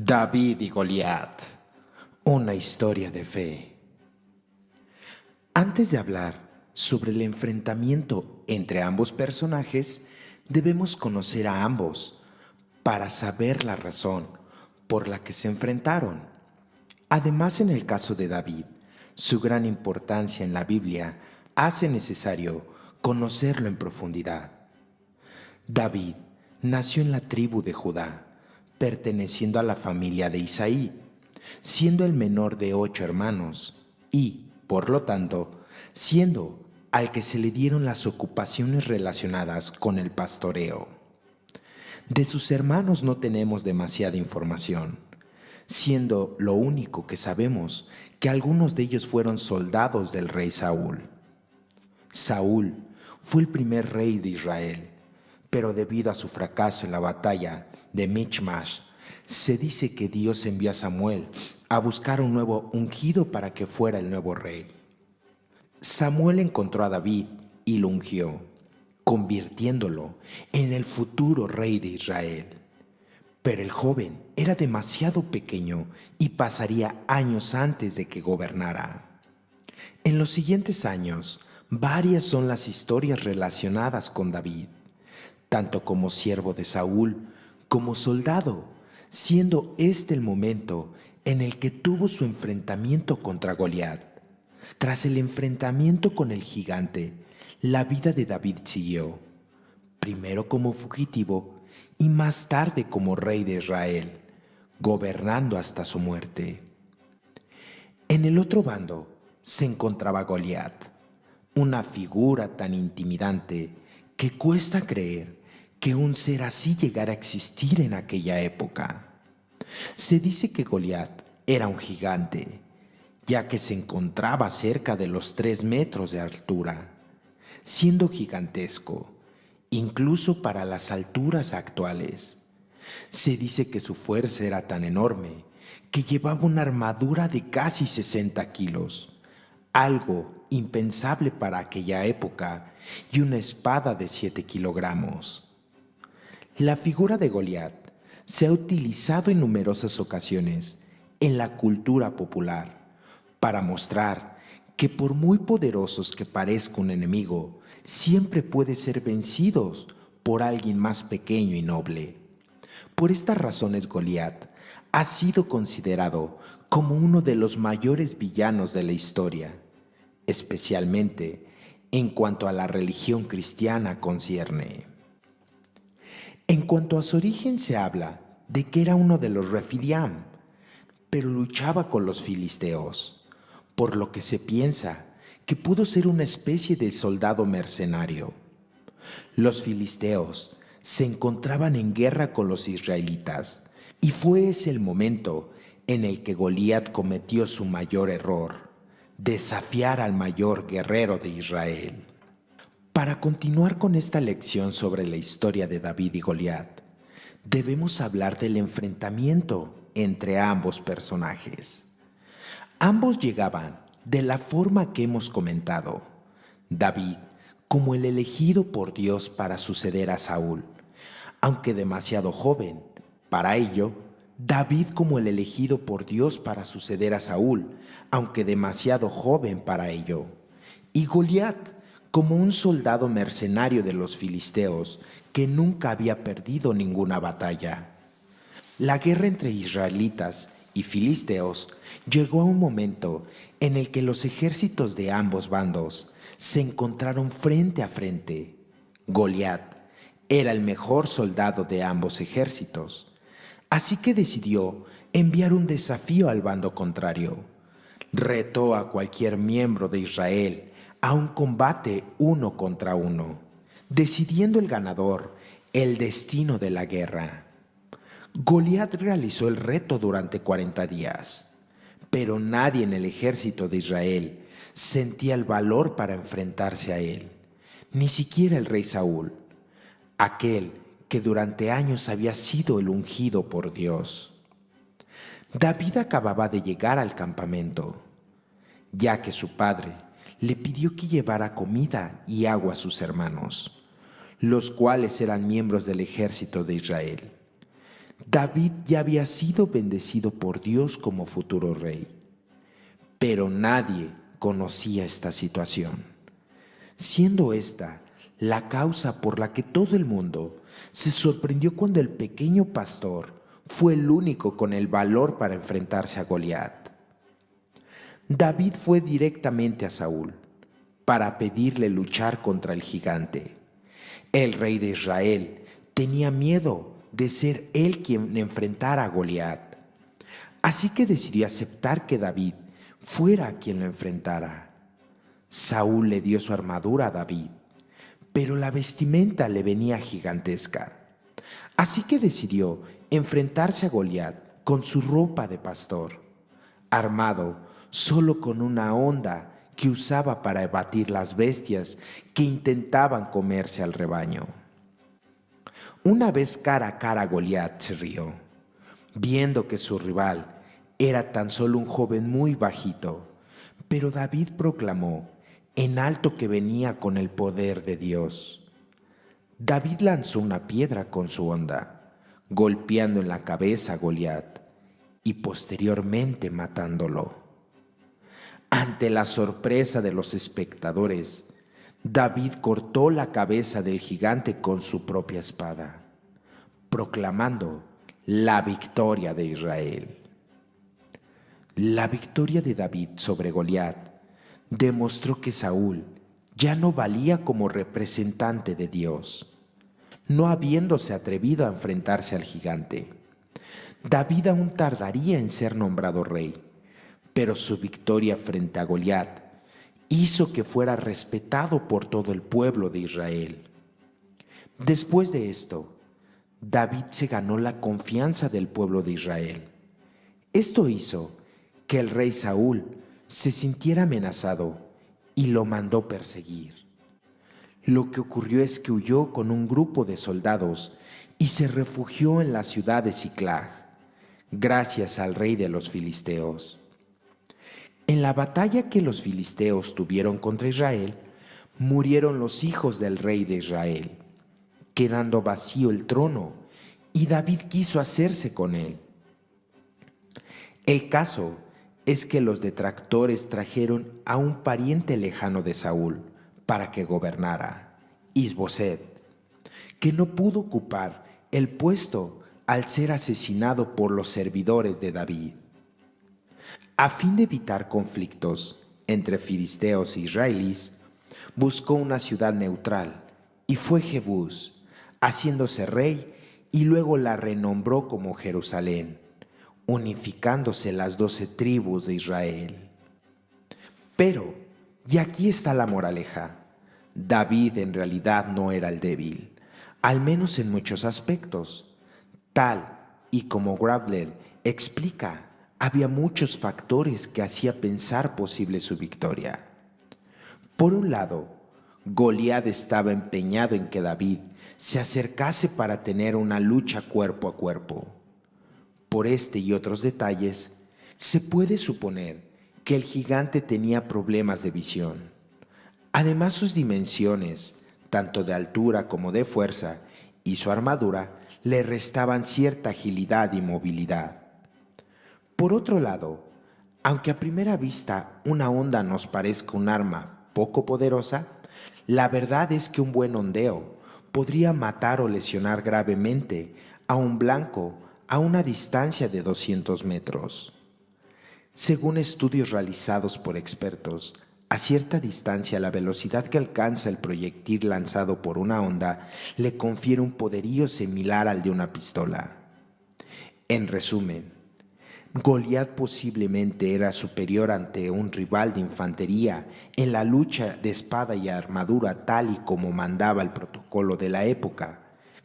David y Goliat, una historia de fe. Antes de hablar sobre el enfrentamiento entre ambos personajes, debemos conocer a ambos para saber la razón por la que se enfrentaron. Además, en el caso de David, su gran importancia en la Biblia hace necesario conocerlo en profundidad. David nació en la tribu de Judá, perteneciendo a la familia de Isaí, siendo el menor de 8 hermanos y, por lo tanto, siendo al que se le dieron las ocupaciones relacionadas con el pastoreo. De sus hermanos no tenemos demasiada información, siendo lo único que sabemos que algunos de ellos fueron soldados del rey Saúl. Saúl fue el primer rey de Israel, pero debido a su fracaso en la batalla de Michmash, se dice que Dios envió a Samuel a buscar un nuevo ungido para que fuera el nuevo rey. Samuel encontró a David y lo ungió, convirtiéndolo en el futuro rey de Israel. Pero el joven era demasiado pequeño y pasaría años antes de que gobernara. En los siguientes años, varias son las historias relacionadas con David, tanto como siervo de Saúl como soldado, siendo este el momento en el que tuvo su enfrentamiento contra Goliat. Tras el enfrentamiento con el gigante, la vida de David siguió, primero como fugitivo y más tarde como rey de Israel, gobernando hasta su muerte. En el otro bando se encontraba Goliat, una figura tan intimidante que cuesta creer que un ser así llegara a existir en aquella época. Se dice que Goliat era un gigante, ya que se encontraba cerca de los 3 metros de altura, siendo gigantesco, incluso para las alturas actuales. Se dice que su fuerza era tan enorme que llevaba una armadura de casi 60 kilos, algo impensable para aquella época, y una espada de 7 kilogramos. La figura de Goliat se ha utilizado en numerosas ocasiones en la cultura popular para mostrar que por muy poderosos que parezca un enemigo, siempre puede ser vencido por alguien más pequeño y noble. Por estas razones, Goliat ha sido considerado como uno de los mayores villanos de la historia, especialmente en cuanto a la religión cristiana concierne. En cuanto a su origen, se habla de que era uno de los Refidiam, pero luchaba con los filisteos, por lo que se piensa que pudo ser una especie de soldado mercenario. Los filisteos se encontraban en guerra con los israelitas, y fue ese el momento en el que Goliat cometió su mayor error: desafiar al mayor guerrero de Israel. Para continuar con esta lección sobre la historia de David y Goliat, debemos hablar del enfrentamiento entre ambos personajes. Ambos llegaban de la forma que hemos comentado. David como el elegido por Dios para suceder a Saúl, aunque demasiado joven. Para ello, David como el elegido por Dios para suceder a Saúl, aunque demasiado joven para ello. Y Goliat como un soldado mercenario de los filisteos que nunca había perdido ninguna batalla. La guerra entre israelitas y filisteos llegó a un momento en el que los ejércitos de ambos bandos se encontraron frente a frente. Goliat era el mejor soldado de ambos ejércitos, así que decidió enviar un desafío al bando contrario. Retó a cualquier miembro de Israel a un combate 1 contra 1, decidiendo el ganador el destino de la guerra. Goliat realizó el reto durante 40 días, pero nadie en el ejército de Israel sentía el valor para enfrentarse a él, ni siquiera el rey Saúl, aquel que durante años había sido el ungido por Dios. David acababa de llegar al campamento, ya que su padre le pidió que llevara comida y agua a sus hermanos, los cuales eran miembros del ejército de Israel. David ya había sido bendecido por Dios como futuro rey, pero nadie conocía esta situación, siendo esta la causa por la que todo el mundo se sorprendió cuando el pequeño pastor fue el único con el valor para enfrentarse a Goliat. David fue directamente a Saúl para pedirle luchar contra el gigante. El rey de Israel tenía miedo de ser él quien enfrentara a Goliat, así que decidió aceptar que David fuera quien lo enfrentara. Saúl le dio su armadura a David, pero la vestimenta le venía gigantesca. Así que decidió enfrentarse a Goliat con su ropa de pastor, armado solo con una honda que usaba para abatir las bestias que intentaban comerse al rebaño. Una vez cara a cara Goliat se rió, viendo que su rival era tan solo un joven muy bajito, pero David proclamó en alto que venía con el poder de Dios. David lanzó una piedra con su honda, golpeando en la cabeza a Goliat y posteriormente matándolo. Ante la sorpresa de los espectadores, David cortó la cabeza del gigante con su propia espada, proclamando la victoria de Israel. La victoria de David sobre Goliat demostró que Saúl ya no valía como representante de Dios, no habiéndose atrevido a enfrentarse al gigante. David aún tardaría en ser nombrado rey, pero su victoria frente a Goliat hizo que fuera respetado por todo el pueblo de Israel. Después de esto, David se ganó la confianza del pueblo de Israel. Esto hizo que el rey Saúl se sintiera amenazado y lo mandó perseguir. Lo que ocurrió es que huyó con un grupo de soldados y se refugió en la ciudad de Siclag, gracias al rey de los filisteos. En la batalla que los filisteos tuvieron contra Israel, murieron los hijos del rey de Israel, quedando vacío el trono, y David quiso hacerse con él. El caso es que los detractores trajeron a un pariente lejano de Saúl para que gobernara, Isboset, que no pudo ocupar el puesto al ser asesinado por los servidores de David. A fin de evitar conflictos entre filisteos e israelíes, buscó una ciudad neutral y fue Jebús, haciéndose rey, y luego la renombró como Jerusalén, unificándose las 12 tribus de Israel. Pero, y aquí está la moraleja, David en realidad no era el débil, al menos en muchos aspectos. Tal y como Grabler explica, había muchos factores que hacían pensar posible su victoria. Por un lado, Goliat estaba empeñado en que David se acercase para tener una lucha cuerpo a cuerpo. Por este y otros detalles, se puede suponer que el gigante tenía problemas de visión. Además, sus dimensiones, tanto de altura como de fuerza, y su armadura le restaban cierta agilidad y movilidad. Por otro lado, aunque a primera vista una honda nos parezca un arma poco poderosa, la verdad es que un buen hondeo podría matar o lesionar gravemente a un blanco a una distancia de 200 metros. Según estudios realizados por expertos, a cierta distancia la velocidad que alcanza el proyectil lanzado por una honda le confiere un poderío similar al de una pistola. En resumen, Goliat posiblemente era superior ante un rival de infantería en la lucha de espada y armadura tal y como mandaba el protocolo de la época,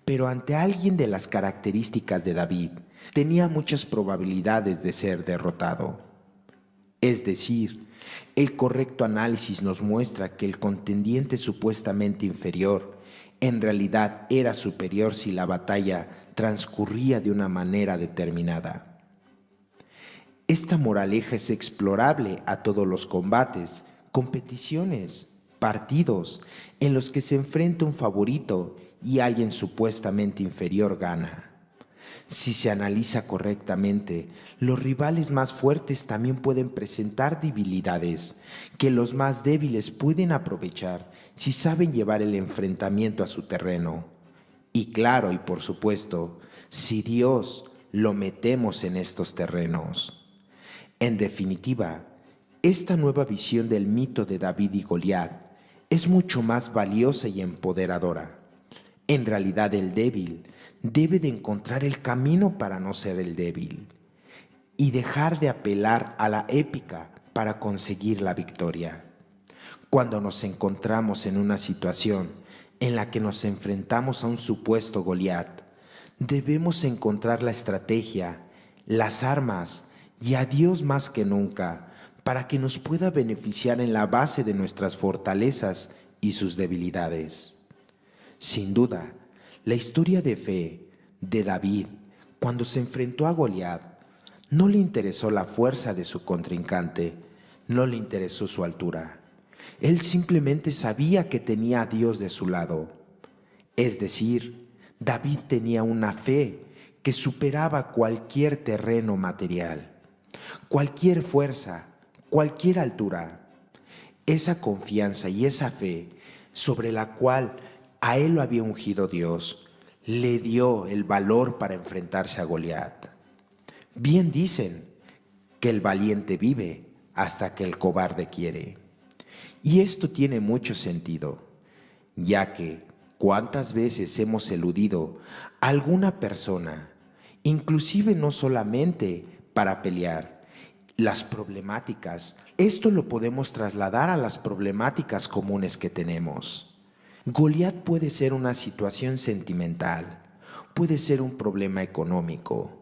pero ante alguien de las características de David tenía muchas probabilidades de ser derrotado. Es decir, el correcto análisis nos muestra que el contendiente supuestamente inferior en realidad era superior si la batalla transcurría de una manera determinada. Esta moraleja es explorable a todos los combates, competiciones, partidos en los que se enfrenta un favorito y alguien supuestamente inferior gana. Si se analiza correctamente, los rivales más fuertes también pueden presentar debilidades que los más débiles pueden aprovechar si saben llevar el enfrentamiento a su terreno. Y claro, y por supuesto, si Dios lo metemos en estos terrenos. En definitiva, esta nueva visión del mito de David y Goliat es mucho más valiosa y empoderadora. En realidad, el débil debe de encontrar el camino para no ser el débil y dejar de apelar a la épica para conseguir la victoria. Cuando nos encontramos en una situación en la que nos enfrentamos a un supuesto Goliat, debemos encontrar la estrategia, las armas y a Dios más que nunca para que nos pueda beneficiar en la base de nuestras fortalezas y sus debilidades. Sin duda, la historia de fe de David, cuando se enfrentó a Goliat, no le interesó la fuerza de su contrincante, no le interesó su altura. Él simplemente sabía que tenía a Dios de su lado. Es decir, David tenía una fe que superaba cualquier terreno material, cualquier fuerza, cualquier altura. Esa confianza y esa fe sobre la cual a él lo había ungido Dios, le dio el valor para enfrentarse a Goliat. Bien dicen que el valiente vive hasta que el cobarde quiere. Y esto tiene mucho sentido, ya que cuántas veces hemos eludido a alguna persona, inclusive no solamente para pelear, las problemáticas. Esto lo podemos trasladar a las problemáticas comunes que tenemos. Goliat puede ser una situación sentimental, puede ser un problema económico,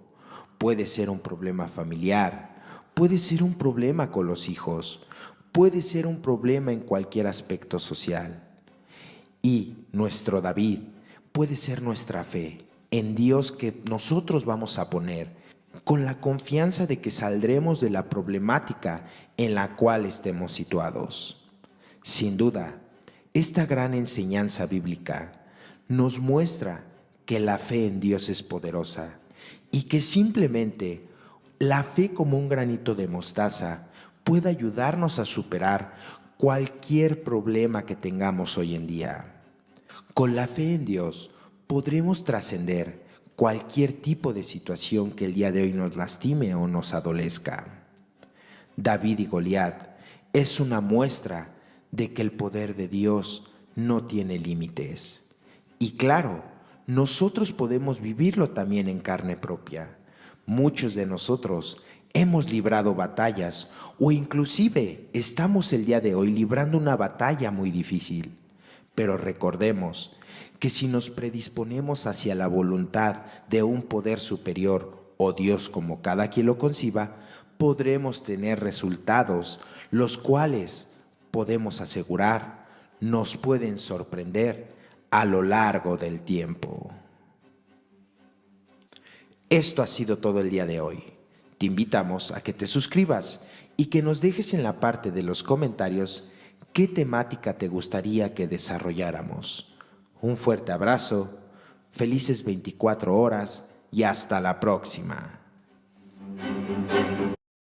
puede ser un problema familiar, puede ser un problema con los hijos, puede ser un problema en cualquier aspecto social. Y nuestro David puede ser nuestra fe en Dios que nosotros vamos a poner con la confianza de que saldremos de la problemática en la cual estemos situados. Sin duda, esta gran enseñanza bíblica nos muestra que la fe en Dios es poderosa y que simplemente la fe como un granito de mostaza puede ayudarnos a superar cualquier problema que tengamos hoy en día. Con la fe en Dios podremos trascender cualquier tipo de situación que el día de hoy nos lastime o nos adolezca. David y Goliat es una muestra de que el poder de Dios no tiene límites. Y claro, nosotros podemos vivirlo también en carne propia. Muchos de nosotros hemos librado batallas o inclusive estamos el día de hoy librando una batalla muy difícil. Pero recordemos que si nos predisponemos hacia la voluntad de un poder superior o Dios como cada quien lo conciba, podremos tener resultados los cuales podemos asegurar nos pueden sorprender a lo largo del tiempo. Esto ha sido todo el día de hoy. Te invitamos a que te suscribas y que nos dejes en la parte de los comentarios qué temática te gustaría que desarrolláramos. Un fuerte abrazo, felices 24 horas y hasta la próxima.